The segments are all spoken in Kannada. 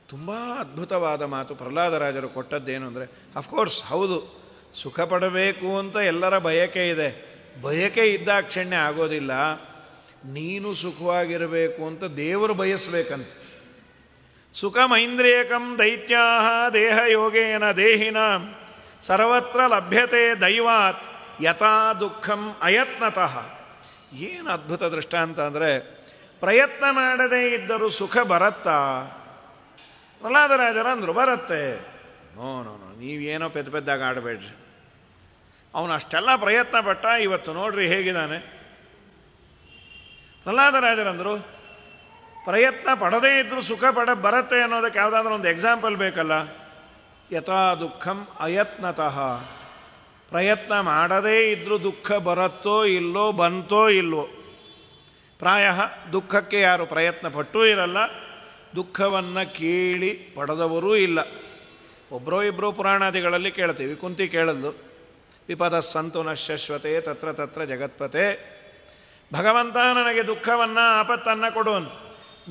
ತುಂಬ ಅದ್ಭುತವಾದ ಮಾತು ಪ್ರಹ್ಲಾದರಾಜರು ಕೊಟ್ಟದ್ದೇನು ಅಂದರೆ, ಅಫ್ಕೋರ್ಸ್ ಹೌದು, ಸುಖ ಪಡಬೇಕು ಅಂತ ಎಲ್ಲರ ಬಯಕೆ ಇದೆ. ಬಯಕೆ ಇದ್ದಾಕ್ಷಣ್ಯ ಆಗೋದಿಲ್ಲ. ನೀನು ಸುಖವಾಗಿರಬೇಕು ಅಂತ ದೇವರು ಬಯಸಬೇಕಂತ. ಸುಖಮೈಂದ್ರಿಯಕಂ ದೈತ್ಯಾ ದೇಹ ಯೋಗೇನ ದೇಹಿನ ಸರ್ವತ್ರ ಲಭ್ಯತೆ ದೈವಾತ್ ಯಥಾ ದುಃಖಂ ಅಯತ್ನತಃ. ಏನು ಅದ್ಭುತ ದೃಷ್ಟಾಂತ ಅಂದರೆ, ಪ್ರಯತ್ನ ಮಾಡದೇ ಇದ್ದರೂ ಸುಖ ಬರತ್ತಾ? ಪ್ರಹ್ಲಾದರಾಜರ ಅಂದರು, ಬರುತ್ತೆ. ನೋ ನೋ ನೋ ನೀವೇನೋ ಪೆದ್ದ ಪೆದ್ದಾಗ ಆಡಬೇಡ್ರಿ. ಅವನು ಅಷ್ಟೆಲ್ಲ ಪ್ರಯತ್ನ ಪಟ್ಟ, ಇವತ್ತು ನೋಡ್ರಿ ಹೇಗಿದ್ದಾನೆ. ಪ್ರಹ್ಲಾದರಾಜರಂದರು, ಪ್ರಯತ್ನ ಪಡದೇ ಇದ್ದರೂ ಸುಖ ಬರುತ್ತೆ ಅನ್ನೋದಕ್ಕೆ ಯಾವುದಾದ್ರೂ ಒಂದು ಎಕ್ಸಾಂಪಲ್ ಬೇಕಲ್ಲ. ಯಥಾ ದುಃಖಂ ಅಯತ್ನತಃ. ಪ್ರಯತ್ನ ಮಾಡದೇ ಇದ್ದರೂ ದುಃಖ ಬರುತ್ತೋ ಇಲ್ಲೋ, ಬಂತೋ ಇಲ್ವೋ. ಪ್ರಾಯ ದುಃಖಕ್ಕೆ ಯಾರು ಪ್ರಯತ್ನ ಪಟ್ಟೂ ಇರಲ್ಲ, ದುಃಖವನ್ನು ಕೇಳಿ ಪಡೆದವರೂ ಇಲ್ಲ. ಒಬ್ಬರೋ ಇಬ್ಬರೋ ಪುರಾಣಾದಿಗಳಲ್ಲಿ ಕೇಳ್ತೀವಿ. ಕುಂತಿ ಕೇಳಲ್ದು, ವಿಪದ ಸಂತು ನಶ್ಯಶ್ವತೆ ತತ್ರ ತತ್ರ ಜಗತ್ಪತೆ. ಭಗವಂತ ನನಗೆ ದುಃಖವನ್ನು ಆಪತ್ತನ್ನು ಕೊಡೋನು.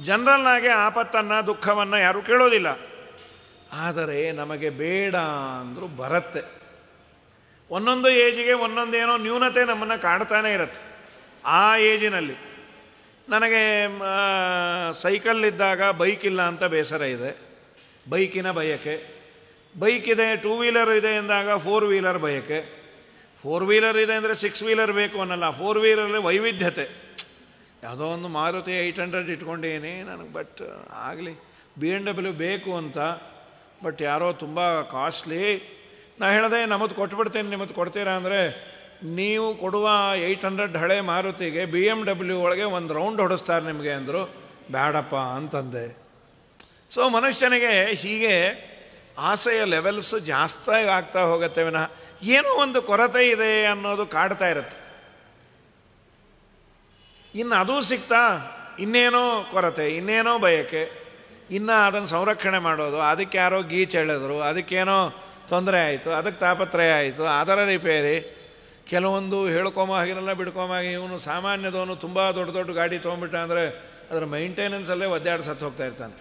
ಜನರಲ್ಲಾಗಿ ಆಪತ್ತನ್ನು ದುಃಖವನ್ನು ಯಾರೂ ಕೇಳೋದಿಲ್ಲ. ಆದರೆ ನಮಗೆ ಬೇಡ ಅಂದರೂ ಬರುತ್ತೆ. ಒಂದೊಂದು ಏಜಿಗೆ ಒಂದೊಂದೇನೋ ನ್ಯೂನತೆ ನಮ್ಮನ್ನು ಕಾಡ್ತಾನೆ ಇರುತ್ತೆ. ಆ ಏಜಿನಲ್ಲಿ ನನಗೆ ಸೈಕಲ್ಲಿದ್ದಾಗ ಬೈಕಿಲ್ಲ ಅಂತ ಬೇಸರ ಇದೆ, ಬೈಕಿನ ಬಯಕೆ. ಬೈಕಿದೆ, ಟೂ ವೀಲರ್ ಇದೆ ಎಂದಾಗ 4 ವೀಲರ್ ಬಯಕೆ. 4 ವೀಲರ್ ಇದೆ ಅಂದರೆ 6 ವೀಲರ್ ಬೇಕು ಅನ್ನಲ್ಲ. 4 ವೀಲರಲ್ಲಿ ವೈವಿಧ್ಯತೆ. ಯಾವುದೋ ಒಂದು ಮಾರುತಿ 800 ಇಟ್ಕೊಂಡೇನೆ ನನಗೆ, ಬಟ್ ಆಗಲಿ BMW ಬೇಕು ಅಂತ. ಬಟ್ ಯಾರೋ ತುಂಬ ಕಾಸ್ಟ್ಲಿ. ನಾ ಹೇಳಿದೆ, ನಮ್ಮದು ಕೊಟ್ಬಿಡ್ತೇನೆ, ನಿಮ್ಮದು ಕೊಡ್ತೀರಾ ಅಂದರೆ, ನೀವು ಕೊಡುವ 800 ಹಳೆ ಮಾರುತಿಗೆ BMW ಒಳಗೆ ಒಂದು ರೌಂಡ್ ಹೊಡಿಸ್ತಾರೆ ನಿಮಗೆ ಅಂದರು. ಬೇಡಪ್ಪ ಅಂತಂದೆ. ಸೊ ಮನುಷ್ಯನಿಗೆ ಹೀಗೆ ಆಸೆಯ ಲೆವೆಲ್ಸ್ ಜಾಸ್ತಿ ಆಗ್ತಾ ಹೋಗುತ್ತೆ ವಿನಃ ಏನೋ ಒಂದು ಕೊರತೆ ಇದೆ ಅನ್ನೋದು ಕಾಡ್ತಾ ಇರುತ್ತೆ. ಇನ್ನು ಅದೂ ಸಿಗ್ತಾ, ಇನ್ನೇನೋ ಕೊರತೆ, ಇನ್ನೇನೋ ಬಯಕೆ, ಇನ್ನು ಅದನ್ನು ಸಂರಕ್ಷಣೆ ಮಾಡೋದು, ಅದಕ್ಕೆ ಯಾರೋ ಗೀಚ್ ಎಳೆದ್ರು, ಅದಕ್ಕೇನೋ ತೊಂದರೆ ಆಯಿತು, ಅದಕ್ಕೆ ತಾಪತ್ರಯ ಆಯಿತು, ಅದರ ರಿಪೇರಿ. ಕೆಲವೊಂದು ಹೇಳ್ಕೊಂಬ ಹಾಗಿರಲ್ಲ, ಬಿಡ್ಕೊಂಬಾಗಿ. ಇವನು ಸಾಮಾನ್ಯದವನು ತುಂಬ ದೊಡ್ಡ ದೊಡ್ಡ ಗಾಡಿ ತೊಗೊಂಬಿಟ್ಟ ಅಂದರೆ ಅದರ ಮೈಂಟೆನೆನ್ಸಲ್ಲೇ ಒದ್ದಾಡಿ ಸತ್ತು ಹೋಗ್ತಾ ಇರ್ತಾನೆ.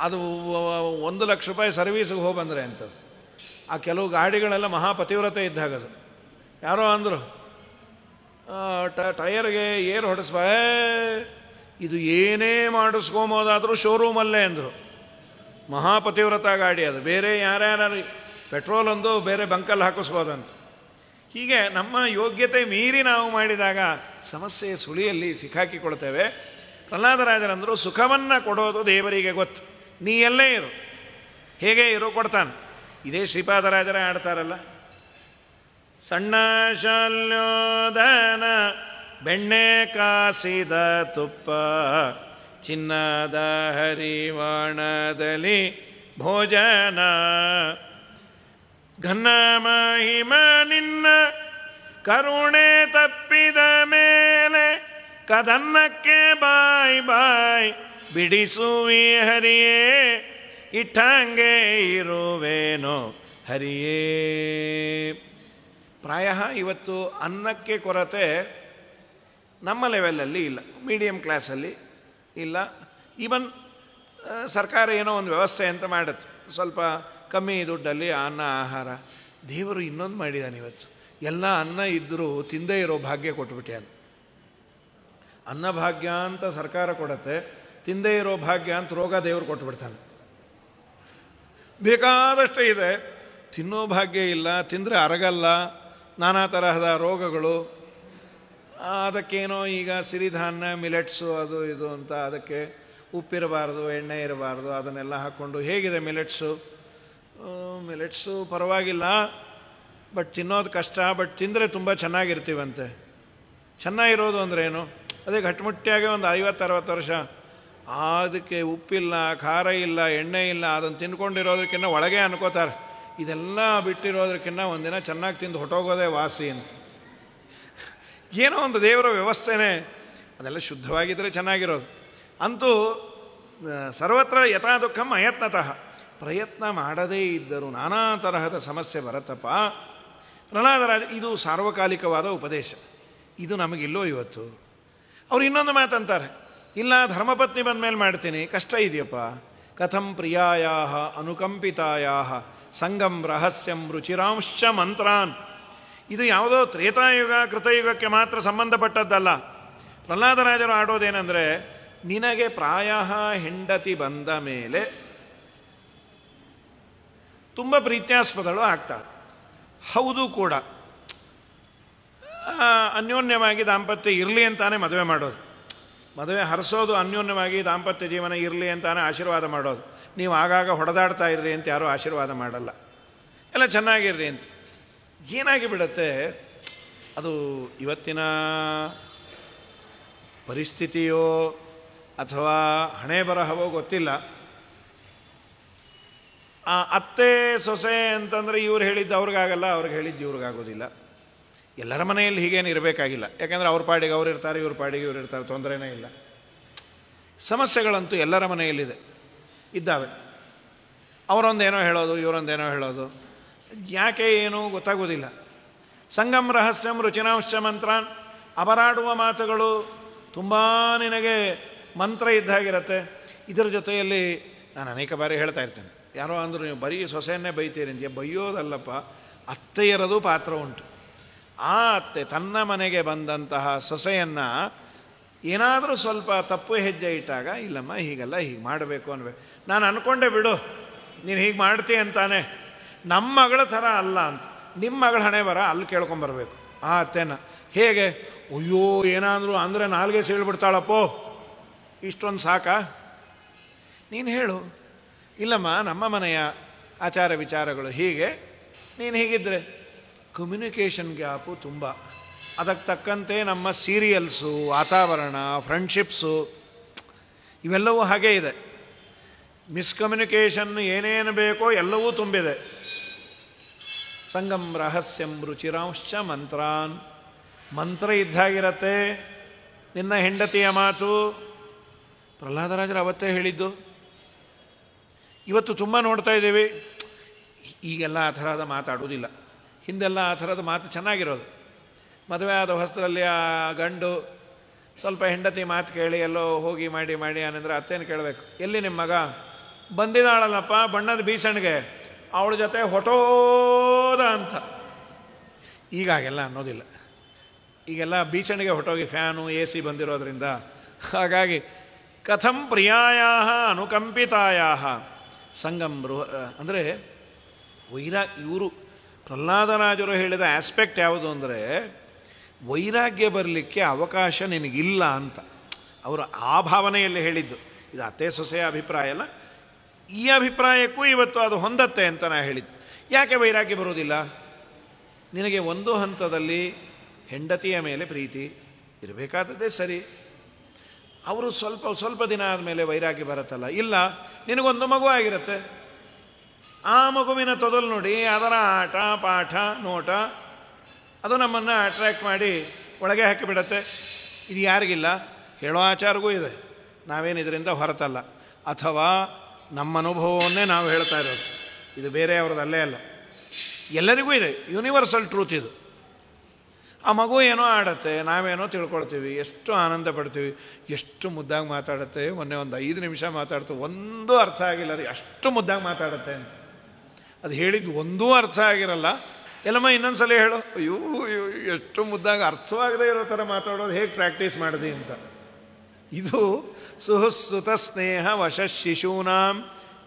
ಅದು 1 ಲಕ್ಷ ರೂಪಾಯಿ ಸರ್ವೀಸಿಗೆ ಹೋಗಿ ಬಂದರೆ ಅಂಥದ್ದು. ಆ ಕೆಲವು ಗಾಡಿಗಳೆಲ್ಲ ಮಹಾಪತಿವ್ರತೆ ಇದ್ದಾಗದು. ಯಾರೋ ಅಂದರು, ಟಯರ್ಗೆ ಏರ್ ಹೊಡೆಸ್ಬಾ, ಇದು ಏನೇ ಮಾಡಿಸ್ಕೊಂಬೋದಾದರೂ ಶೋರೂಮಲ್ಲೇ ಅಂದರು. ಮಹಾಪತಿವ್ರತ ಗಾಡಿ ಅದು. ಬೇರೆ ಯಾರ್ಯಾರು ಪೆಟ್ರೋಲ್ ಒಂದು ಬೇರೆ ಬಂಕಲ್ಲಿ ಹಾಕಿಸ್ಬೋದಂತ. ಹೀಗೆ ನಮ್ಮ ಯೋಗ್ಯತೆ ಮೀರಿ ನಾವು ಮಾಡಿದಾಗ ಸಮಸ್ಯೆಯ ಸುಳಿಯಲ್ಲಿ ಸಿಕ್ಕಾಕಿಕೊಳ್ತೇವೆ. ಪ್ರಹ್ಲಾದರಾಜರಂದರು, ಸುಖವನ್ನು ಕೊಡೋದು ದೇವರಿಗೆ ಗೊತ್ತು. ನೀ ಎಲ್ಲೇ ಇರು, ಹೇಗೆ ಇರೋ ಕೊಡ್ತಾನೆ. ಇದೇ ಶ್ರೀಪಾದರಾಜರೇ ಆಡ್ತಾರಲ್ಲ, ಸಣ್ಣ ಶಾಲ್ಯೋದನ ಬೆಣ್ಣೆ ಕಾಸಿದ ತುಪ್ಪ ಚಿನ್ನದ ಹರಿವಾಣದಲ್ಲಿ ಭೋಜನ ಘನ ಮಹಿಮ ನಿನ್ನ ಕರುಣೆ ತಪ್ಪಿದ ಮೇಲೆ ಕದನ್ನಕ್ಕೆ ಬಾಯ್ ಬಾಯ್ ಬಿಡಿಸುವಿ ಹರಿಯೇ ಇಟ್ಟಂಗೆ ಇರುವೇನೋ ಹರಿಯೇ. ಪ್ರಾಯ ಇವತ್ತು ಅನ್ನಕ್ಕೆ ಕೊರತೆ ನಮ್ಮ ಲೆವೆಲಲ್ಲಿ ಇಲ್ಲ, ಮೀಡಿಯಮ್ ಕ್ಲಾಸಲ್ಲಿ ಇಲ್ಲ. ಈವನ್ ಸರ್ಕಾರ ಏನೋ ಒಂದು ವ್ಯವಸ್ಥೆ ಅಂತ ಮಾಡುತ್ತೆ, ಸ್ವಲ್ಪ ಕಮ್ಮಿ ದುಡ್ಡಲ್ಲಿ ಅನ್ನ ಆಹಾರ. ದೇವರು ಇನ್ನೊಂದು ಮಾಡಿದ್ದಾನೆ ಇವತ್ತು, ಎಲ್ಲ ಅನ್ನ ಇದ್ದರೂ ತಿಂದೇ ಇರೋ ಭಾಗ್ಯ ಕೊಟ್ಬಿಟ್ಟಾನೆ. ಅನ್ನಭಾಗ್ಯ ಅಂತ ಸರ್ಕಾರ ಕೊಡುತ್ತೆ, ತಿಂದೇ ಇರೋ ಭಾಗ್ಯ ಅಂತ ರೋಗ ದೇವರು ಕೊಟ್ಬಿಡ್ತಾನೆ. ಬೇಕಾದಷ್ಟು ಇದೆ, ತಿನ್ನೋ ಭಾಗ್ಯ ಇಲ್ಲ, ತಿಂದರೆ ಅರಗಲ್ಲ, ನಾನಾ ತರಹದ ರೋಗಗಳು. ಅದಕ್ಕೇನೋ ಈಗ ಸಿರಿಧಾನ್ಯ ಮಿಲೆಟ್ಸು ಅದು ಇದು ಅಂತ, ಅದಕ್ಕೆ ಉಪ್ಪಿರಬಾರ್ದು, ಎಣ್ಣೆ ಇರಬಾರ್ದು, ಅದನ್ನೆಲ್ಲ ಹಾಕ್ಕೊಂಡು. ಹೇಗಿದೆ ಮಿಲೆಟ್ಸು? ಮಿಲೆಟ್ಸು ಪರವಾಗಿಲ್ಲ, ಬಟ್ ತಿನ್ನೋದು ಕಷ್ಟ. ಬಟ್ ತಿಂದರೆ ತುಂಬ ಚೆನ್ನಾಗಿರ್ತೀವಂತೆ. ಚೆನ್ನಾಗಿರೋದು ಅಂದ್ರೇನು? ಅದೇ ಗಟ್ಟಿಮುಟ್ಟಿಯಾಗಿ ಒಂದು 50-60 ವರ್ಷ ಅದಕ್ಕೆ ಉಪ್ಪಿಲ್ಲ, ಖಾರ ಇಲ್ಲ, ಎಣ್ಣೆ ಇಲ್ಲ, ಅದನ್ನು ತಿನ್ಕೊಂಡಿರೋದಕ್ಕಿಂತ ಒಳಗೆ ಅನ್ಕೋತಾರೆ ಇದೆಲ್ಲ ಬಿಟ್ಟಿರೋದಕ್ಕಿಂತ ಒಂದಿನ ಚೆನ್ನಾಗಿ ತಿಂದು ಹೊಟ್ಟೋಗೋದೇ ವಾಸಿ ಅಂತ. ಏನೋ ಒಂದು ದೇವರ ವ್ಯವಸ್ಥೆನೇ, ಅದೆಲ್ಲ ಶುದ್ಧವಾಗಿದ್ದರೆ ಚೆನ್ನಾಗಿರೋದು. ಅಂತೂ ಸರ್ವತ್ರ ಯಥಾ ದುಃಖಂ ಅಯತ್ನತಃ. ಪ್ರಯತ್ನ ಮಾಡದೇ ಇದ್ದರೂ ನಾನಾ ತರಹದ ಸಮಸ್ಯೆ ಬರತ್ತಪ್ಪ. ಪ್ರಹ್ಲಾದರಾಜ ಇದು ಸಾರ್ವಕಾಲಿಕವಾದ ಉಪದೇಶ. ಇದು ನಮಗಿಲ್ಲೋ ಇವತ್ತು. ಅವ್ರು ಇನ್ನೊಂದು ಮಾತಂತಾರೆ, ಇಲ್ಲ ಧರ್ಮಪತ್ನಿ ಬಂದ ಮೇಲೆ ಮಾಡ್ತೀನಿ, ಕಷ್ಟ ಇದೆಯಪ್ಪ. ಕಥಂ ಪ್ರಿಯಾಯಾ ಅನುಕಂಪಿತಾಯಾ ಸಂಗಂ ರಹಸ್ಯಂ ರುಚಿರಾಂಶ ಮಂತ್ರಾನ್. ಇದು ಯಾವುದೋ ತ್ರೇತಾಯುಗ ಕೃತಯುಗಕ್ಕೆ ಮಾತ್ರ ಸಂಬಂಧಪಟ್ಟದ್ದಲ್ಲ. ಪ್ರಹ್ಲಾದರಾಜರು ಆಡೋದೇನೆಂದರೆ, ನಿನಗೆ ಪ್ರಾಯ ಹೆಂಡತಿ ಬಂದ ಮೇಲೆ ತುಂಬ ಪ್ರೀತ್ಯಾಸ್ಪದಳು ಆಗ್ತಾಳೆ. ಹೌದು ಕೂಡ, ಅನ್ಯೋನ್ಯವಾಗಿ ದಾಂಪತ್ಯ ಇರಲಿ ಅಂತಾನೆ ಮದುವೆ ಮಾಡೋದು. ಮದುವೆ ಹರಿಸೋದು ಅನ್ಯೋನ್ಯವಾಗಿ ದಾಂಪತ್ಯ ಜೀವನ ಇರಲಿ ಅಂತಾನೆ ಆಶೀರ್ವಾದ ಮಾಡೋದು. ನೀವು ಆಗಾಗ ಹೊಡೆದಾಡ್ತಾ ಇರ್ರಿ ಅಂತ ಯಾರೂ ಆಶೀರ್ವಾದ ಮಾಡಲ್ಲ. ಎಲ್ಲ ಚೆನ್ನಾಗಿರ್ರಿ ಅಂತ. ಏನಾಗಿ ಬಿಡುತ್ತೆ ಅದು, ಇವತ್ತಿನ ಪರಿಸ್ಥಿತಿಯೋ ಅಥವಾ ಹಣೆ ಬರಹವೋ ಗೊತ್ತಿಲ್ಲ. ಅತ್ತೆ ಸೊಸೆ ಅಂತಂದರೆ ಇವ್ರು ಹೇಳಿದ್ದು ಅವ್ರಿಗಾಗಲ್ಲ, ಅವ್ರಿಗೆ ಹೇಳಿದ್ದು ಇವ್ರಿಗಾಗೋದಿಲ್ಲ. ಎಲ್ಲರ ಮನೆಯಲ್ಲಿ ಹೀಗೇನು ಇರಬೇಕಾಗಿಲ್ಲ. ಯಾಕೆಂದರೆ ಅವ್ರ ಪಾಡಿಗೆ ಅವ್ರು ಇರ್ತಾರೆ, ಇವ್ರ ಪಾಡಿಗೆ ಇವ್ರು ಇರ್ತಾರೆ, ತೊಂದರೆನೇ ಇಲ್ಲ. ಸಮಸ್ಯೆಗಳಂತೂ ಎಲ್ಲರ ಮನೆಯಲ್ಲಿದೆ, ಇದ್ದಾವೆ. ಅವರೊಂದೇನೋ ಹೇಳೋದು, ಇವರೊಂದೇನೋ ಹೇಳೋದು, ಯಾಕೆ ಏನೂ ಗೊತ್ತಾಗೋದಿಲ್ಲ. ಸಂಗಮ್ ರಹಸ್ಯಂ ರುಚಿನಾಂಶ ಮಂತ್ರಾನ್. ಅವರಾಡುವ ಮಾತುಗಳು ತುಂಬ ನಿನಗೆ ಮಂತ್ರ ಇದ್ದಾಗಿರುತ್ತೆ. ಇದರ ಜೊತೆಯಲ್ಲಿ ನಾನು ಅನೇಕ ಬಾರಿ ಹೇಳ್ತಾ ಇರ್ತೇನೆ, ಯಾರೋ ಅಂದರು ನೀವು ಬರೀ ಸೊಸೆಯನ್ನೇ ಬೈತೀರಿ ಅಂತ. ಬೈಯೋದಲ್ಲಪ್ಪ, ಅತ್ತೆಯರದು ಪಾತ್ರ ಉಂಟು. ಆ ಅತ್ತೆ ತನ್ನ ಮನೆಗೆ ಬಂದಂತಹ ಸೊಸೆಯನ್ನು ಏನಾದರೂ ಸ್ವಲ್ಪ ತಪ್ಪು ಹೆಜ್ಜೆ ಇಟ್ಟಾಗ, ಇಲ್ಲಮ್ಮ ಹೀಗಲ್ಲ, ಹೀಗೆ ಮಾಡಬೇಕು ಅನ್ಬೇಕು. ನಾನು ಅಂದ್ಕೊಂಡೆ ಬಿಡು ನೀನು ಹೀಗೆ ಮಾಡ್ತೀಯ ಅಂತಾನೆ, ನಮ್ಮ ಮಗಳ ಥರ ಅಲ್ಲ ಅಂತ. ನಿಮ್ಮ ಮಗಳ ಹಣೆ ಬರ ಅಲ್ಲಿ ಕೇಳ್ಕೊಂಬರ್ಬೇಕು ಆ ಅತ್ತೆನ. ಹೇಗೆ? ಅಯ್ಯೋ ಏನಾದರೂ ಅಂದರೆ ನಾಲ್ಗೆ ಸೀಳ್ಬಿಡ್ತಾಳಪ್ಪೋ, ಇಷ್ಟೊಂದು ಸಾಕಾ? ನೀನು ಹೇಳು, ಇಲ್ಲಮ್ಮ ನಮ್ಮ ಮನೆಯ ಆಚಾರ ವಿಚಾರಗಳು ಹೀಗೆ, ನೀನು ಹೀಗಿದ್ದರೆ. ಕಮ್ಯುನಿಕೇಷನ್ ಗ್ಯಾಪು ತುಂಬ. ಅದಕ್ಕೆ ತಕ್ಕಂತೆ ನಮ್ಮ ಸೀರಿಯಲ್ಸು, ವಾತಾವರಣ, ಫ್ರೆಂಡ್ಶಿಪ್ಸು ಇವೆಲ್ಲವೂ ಹಾಗೇ ಇದೆ. ಮಿಸ್ಕಮ್ಯುನಿಕೇಷನ್ ಏನೇನು ಬೇಕೋ ಎಲ್ಲವೂ ತುಂಬಿದೆ. ಸಂಗಮ್ ರಹಸ್ಯಂ ರುಚಿರಾಂಶ ಮಂತ್ರಾನ್. ಮಂತ್ರ ಇದ್ದಾಗಿರತ್ತೆ ನಿನ್ನ ಹೆಂಡತಿಯ ಮಾತು. ಪ್ರಹ್ಲಾದರಾಜರು ಅವತ್ತೇ ಹೇಳಿದ್ದು. ಇವತ್ತು ತುಂಬ ನೋಡ್ತಾ ಇದ್ದೀವಿ, ಈಗೆಲ್ಲ ಆ ಥರದ ಮಾತಾಡುವುದಿಲ್ಲ. ಹಿಂದೆಲ್ಲ ಆ ಥರದ ಮಾತು ಚೆನ್ನಾಗಿರೋದು. ಮದುವೆ ಆದ ಹೊಸರಲ್ಲಿ ಆ ಗಂಡು ಸ್ವಲ್ಪ ಹೆಂಡತಿ ಮಾತು ಕೇಳಿ ಎಲ್ಲೋ ಹೋಗಿ ಮಾಡಿ ಅನ್ನಂದ್ರೆ ಅತ್ತೇನು ಕೇಳಬೇಕು, ಎಲ್ಲಿ ನಿಮ್ಮ ಮಗ ಬಂದಿದ್ದಾಳಲ್ಲಪ್ಪ ಬಣ್ಣದ ಬೀಸಣಿಗೆ, ಅವಳ ಜೊತೆ ಹೊಟ್ಟೋದ ಅಂತ. ಈಗಾಗೆಲ್ಲ ಅನ್ನೋದಿಲ್ಲ. ಈಗೆಲ್ಲ ಬೀಸಣಿಗೆ ಹೊಟ್ಟೋಗಿ ಫ್ಯಾನು ಎ ಸಿ ಬಂದಿರೋದ್ರಿಂದ. ಹಾಗಾಗಿ ಕಥಂ ಪ್ರಿಯಾಯ ಅನುಕಂಪಿತಾಯ ಸಂಗಮ್ ಅಂದರೆ ಇವರು ಪ್ರಹ್ಲಾದರಾಜರು ಹೇಳಿದ ಆಸ್ಪೆಕ್ಟ್ ಯಾವುದು ಅಂದರೆ, ವೈರಾಗ್ಯ ಬರಲಿಕ್ಕೆ ಅವಕಾಶ ನಿನಗಿಲ್ಲ ಅಂತ ಅವರು ಆ ಭಾವನೆಯಲ್ಲಿ ಹೇಳಿದ್ದು. ಇದು ಅತ್ತೆ ಸೊಸೆಯ ಅಭಿಪ್ರಾಯ ಅಲ್ಲ, ಈ ಅಭಿಪ್ರಾಯಕ್ಕೂ ಇವತ್ತು ಅದು ಹೊಂದತ್ತೆ ಅಂತ ನಾನು ಹೇಳಿದ್ದು. ಯಾಕೆ ವೈರಾಗ್ಯ ಬರೋದಿಲ್ಲ? ನಿನಗೆ ಒಂದು ಹಂತದಲ್ಲಿ ಹೆಂಡತಿಯ ಮೇಲೆ ಪ್ರೀತಿ ಇರಬೇಕಾದದ್ದೇ ಸರಿ. ಅವರು ಸ್ವಲ್ಪ ದಿನ ಆದಮೇಲೆ ವೈರಾಗ್ಯ ಬರುತ್ತಲ್ಲ. ಇಲ್ಲ, ನಿನಗೊಂದು ಮಗು ಆಗಿರುತ್ತೆ. ಆ ಮಗುವಿನ ತೊದಲು ನೋಡಿ, ಅದರ ಆಟ ಪಾಠ ನೋಟ ಅದು ನಮ್ಮನ್ನು ಅಟ್ರ್ಯಾಕ್ಟ್ ಮಾಡಿ ಒಳಗೆ ಹಾಕಿಬಿಡತ್ತೆ. ಇದು ಯಾರಿಗಿಲ್ಲ? ಹೇಳೋ ಆಚಾರಗೂ ಇದೆ, ನಾವೇನು ಇದರಿಂದ ಹೊರತಲ್ಲ. ಅಥವಾ ನಮ್ಮ ಅನುಭವವನ್ನೇ ನಾವು ಹೇಳ್ತಾ ಇರೋದು, ಇದು ಬೇರೆಯವ್ರದ್ದು ಅಲ್ಲೇ ಅಲ್ಲ, ಎಲ್ಲರಿಗೂ ಇದೆ, ಯೂನಿವರ್ಸಲ್ ಟ್ರೂತ್ ಇದು. ಆ ಮಗು ಏನೋ ಆಡತ್ತೆ, ನಾವೇನೋ ತಿಳ್ಕೊಳ್ತೀವಿ, ಎಷ್ಟು ಆನಂದ ಪಡ್ತೀವಿ, ಎಷ್ಟು ಮುದ್ದಾಗಿ ಮಾತಾಡುತ್ತೆ. ಮೊನ್ನೆ ಒಂದು 5 ನಿಮಿಷ ಮಾತಾಡ್ತು, ಒಂದೂ ಅರ್ಥ ಆಗಿಲ್ಲ ರೀ, ಅಷ್ಟು ಮುದ್ದಾಗಿ ಮಾತಾಡುತ್ತೆ ಅಂತ. ಅದು ಹೇಳಿದ್ದು ಒಂದೂ ಅರ್ಥ ಆಗಿರಲ್ಲ. ಎಲ್ಲಮ್ಮ ಇನ್ನೊಂದ್ಸಲ ಹೇಳು. ಅಯ್ಯೋ ಎಷ್ಟು ಮುದ್ದಾಗಿ ಅರ್ಥವಾಗದೇ ಇರೋ ಥರ ಮಾತಾಡೋದು ಹೇಗೆ ಪ್ರಾಕ್ಟೀಸ್ ಮಾಡಿದೆ ಅಂತ. ಇದು ಸುಹುಸುತ ಸ್ನೇಹ ವಶ ಶಿಶೂನಾಂ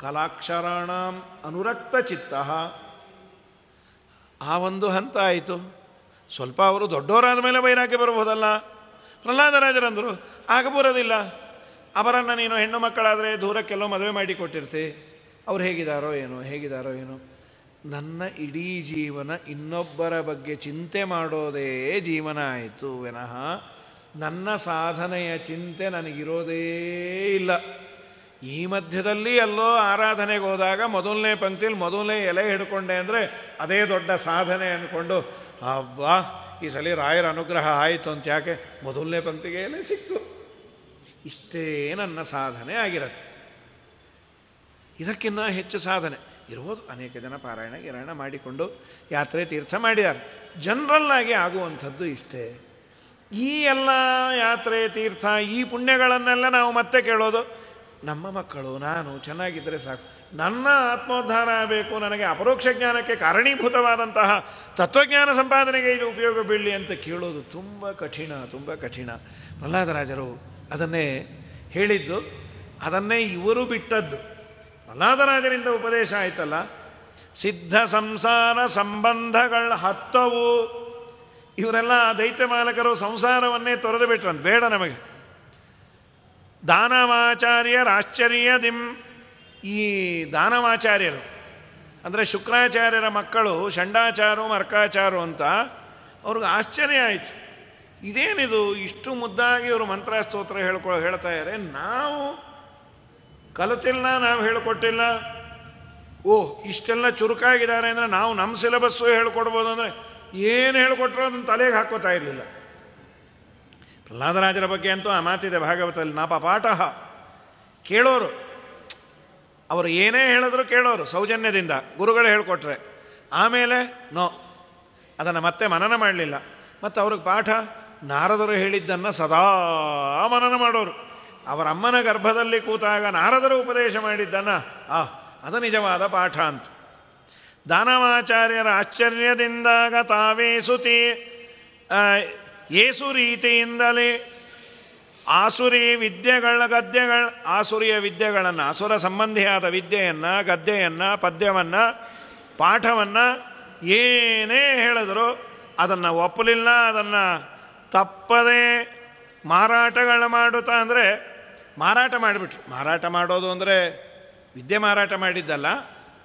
ಕಲಾಕ್ಷರಾಣಾಂ ಅನುರಕ್ತ ಚಿತ್ತ. ಆ ಒಂದು ಹಂತ ಆಯಿತು. ಸ್ವಲ್ಪ ಅವರು ದೊಡ್ಡವರಾದ ಮೇಲೆ ವೈರಾಗ್ಯ ಬರಬಹುದಲ್ಲ. ಪ್ರಹ್ಲಾದರಾಜರಂದರು ಆಗ ಬರೋದಿಲ್ಲ. ಅವರನ್ನು ನೀನು ಹೆಣ್ಣು ಮಕ್ಕಳಾದರೆ ದೂರಕ್ಕೆಲ್ಲೋ ಮದುವೆ ಮಾಡಿ ಕೊಟ್ಟಿರ್ತಿ, ಅವ್ರು ಹೇಗಿದ್ದಾರೋ ಏನೋ. ನನ್ನ ಇಡೀ ಜೀವನ ಇನ್ನೊಬ್ಬರ ಬಗ್ಗೆ ಚಿಂತೆ ಮಾಡೋದೇ ಜೀವನ ಆಯಿತು ವಿನಃ ನನ್ನ ಸಾಧನೆಯ ಚಿಂತೆ ನನಗಿರೋದೇ ಇಲ್ಲ. ಈ ಮಧ್ಯದಲ್ಲಿ ಎಲ್ಲೋ ಆರಾಧನೆಗೆ ಹೋದಾಗ ಮೊದಲನೇ ಪಂಕ್ತಿಲಿ ಮೊದಲನೇ ಎಲೆ ಹಿಡ್ಕೊಂಡೆ ಅಂದರೆ ಅದೇ ದೊಡ್ಡ ಸಾಧನೆ ಅಂದ್ಕೊಂಡು, ಅಬ್ಬಾ ಈ ಸಲ ರಾಯರ ಅನುಗ್ರಹ ಆಯಿತು ಅಂತ. ಯಾಕೆ? ಮೊದಲನೇ ಪಂಕ್ತಿಗೆ ಎಲೆ ಸಿಕ್ತು. ಇಷ್ಟೇ ನನ್ನ ಸಾಧನೆ ಆಗಿರತ್ತೆ. ಇದಕ್ಕಿಂತ ಹೆಚ್ಚು ಸಾಧನೆ ಇರ್ಬೋದು. ಅನೇಕ ಜನ ಪಾರಾಯಣ ಮಾಡಿಕೊಂಡು ಯಾತ್ರೆ ತೀರ್ಥ ಮಾಡಿದ್ದಾರೆ. ಜನರಲ್ಲಾಗಿ ಆಗುವಂಥದ್ದು ಇಷ್ಟೇ. ಈ ಎಲ್ಲ ಯಾತ್ರೆ ತೀರ್ಥ ಈ ಪುಣ್ಯಗಳನ್ನೆಲ್ಲ ನಾವು ಮತ್ತೆ ಕೇಳೋದು, ನಮ್ಮ ಮಕ್ಕಳು ನಾನು ಚೆನ್ನಾಗಿದ್ದರೆ ಸಾಕು, ನನ್ನ ಆತ್ಮೋದ್ಧಾರ ಆಗಬೇಕು, ನನಗೆ ಅಪರೋಕ್ಷ ಜ್ಞಾನಕ್ಕೆ ಕಾರಣೀಭೂತವಾದಂತಹ ತತ್ವಜ್ಞಾನ ಸಂಪಾದನೆಗೆ ಇದು ಉಪಯೋಗ ಬೀಳಲಿ ಅಂತ ಕೇಳೋದು ತುಂಬ ಕಠಿಣ, ತುಂಬ ಕಠಿಣ. ಪ್ರಹ್ಲಾದರಾಜರು ಅದನ್ನೇ ಹೇಳಿದ್ದು, ಅದನ್ನೇ ಇವರು ಬಿಟ್ಟದ್ದು. ಪ್ರಹ್ಲಾದರಾಜರಿಂದ ಉಪದೇಶ ಆಯ್ತಲ್ಲ, ಸಿದ್ಧ ಸಂಸಾರ ಸಂಬಂಧಗಳ ಹತ್ತವು. ಇವರೆಲ್ಲ ದೈತ್ಯ ಮಾಲಕರು ಸಂಸಾರವನ್ನೇ ತೊರೆದು ಬಿಟ್ರಂತ, ಬೇಡ ನಮಗೆ. ದಾನವಾಚಾರ್ಯರಾಶ್ಚರ್ಯದಿಂ, ಈ ದಾನವಾಚಾರ್ಯರು ಅಂದರೆ ಶುಕ್ರಾಚಾರ್ಯರ ಮಕ್ಕಳು ಷಂಡಾಚಾರು ಮರ್ಕಾಚಾರು ಅಂತ ಅವ್ರಿಗೆ ಆಶ್ಚರ್ಯ ಆಯಿತು. ಇದೇನಿದು ಇಷ್ಟು ಮುದ್ದಾಗಿ ಇವರು ಮಂತ್ರ ಸ್ತೋತ್ರ ಹೇಳ್ತಾ ಇದ್ದಾರೆ, ನಾವು ಕಲಿತಿಲ್ಲ, ನಾವು ಹೇಳಿಕೊಟ್ಟಿಲ್ಲ. ಓಹ್, ಇಷ್ಟೆಲ್ಲ ಚುರುಕಾಗಿದ್ದಾರೆ ಅಂದರೆ ನಾವು ನಮ್ಮ ಸಿಲೆಬಸ್ಸು ಹೇಳ್ಕೊಡ್ಬೋದು ಅಂದರೆ ಏನು ಹೇಳ್ಕೊಟ್ರೋ ಅದನ್ನು ತಲೆಗೆ ಹಾಕೋತಾ ಇರಲಿಲ್ಲ. ಪ್ರಹ್ಲಾದರಾಜರ ಬಗ್ಗೆ ಅಂತೂ ಆ ಮಾತಿದೆ ಭಾಗವತದಲ್ಲಿ, ನಾಪಪಾಠ, ಕೇಳೋರು, ಅವರು ಏನೇ ಹೇಳಿದ್ರು ಕೇಳೋರು ಸೌಜನ್ಯದಿಂದ, ಗುರುಗಳು ಹೇಳಿಕೊಟ್ರೆ. ಆಮೇಲೆ ನೋ, ಅದನ್ನು ಮತ್ತೆ ಮನನ ಮಾಡಲಿಲ್ಲ. ಮತ್ತು ಅವ್ರಿಗೆ ಪಾಠ, ನಾರದರು ಹೇಳಿದ್ದನ್ನು ಸದಾ ಮನನ ಮಾಡೋರು. ಅವರ ಅಮ್ಮನ ಗರ್ಭದಲ್ಲಿ ಕೂತಾಗ ನಾರದರು ಉಪದೇಶ ಮಾಡಿದ್ದನ್ನು ಅದು ನಿಜವಾದ ಪಾಠ ಅಂತ. ದಾನವಾಚಾರ್ಯರ ಆಶ್ಚರ್ಯದಿಂದಾಗ ತಾವೇ ಸುತಿ ಏಸು ರೀತಿಯಿಂದಲೇ ಆಸುರಿ ಆಸುರಿಯ ವಿದ್ಯೆಗಳನ್ನು, ಅಸುರ ಸಂಬಂಧಿಯಾದ ವಿದ್ಯೆಯನ್ನು, ಗದ್ದೆಯನ್ನು, ಪದ್ಯವನ್ನು, ಪಾಠವನ್ನು ಏನೇ ಹೇಳಿದ್ರು ಅದನ್ನು ಒಪ್ಪಲಿಲ್ಲ. ಅದನ್ನು ತಪ್ಪದೇ ಮಾರಾಟಗಳು ಮಾಡುತ್ತಾ, ಅಂದರೆ ಮಾರಾಟ ಮಾಡಿಬಿಟ್ರು. ಮಾರಾಟ ಮಾಡೋದು ಅಂದರೆ ವಿದ್ಯೆ ಮಾರಾಟ ಮಾಡಿದ್ದಲ್ಲ,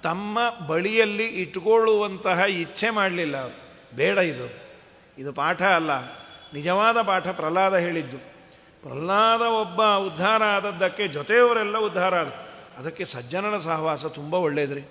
ತಮ್ಮ ಬಳಿಯಲ್ಲಿ ಇಟ್ಕೊಳ್ಳುವಂತಹ ಇಚ್ಛೆ ಮಾಡಲಿಲ್ಲ. ಬೇಡ, ಇದು ಪಾಠ ಅಲ್ಲ, ನಿಜವಾದ ಪಾಠ ಪ್ರಹ್ಲಾದ ಹೇಳಿದ್ದು. ಪ್ರಹ್ಲಾದ ಒಬ್ಬ ಉದ್ಧಾರ ಆದದ್ದಕ್ಕೆ ಜೊತೆಯವರೆಲ್ಲ ಉದ್ಧಾರ ಆದರು. ಅದಕ್ಕೆ ಸಜ್ಜನರ ಸಹವಾಸ ತುಂಬ ಒಳ್ಳೆಯದ್ರಿ.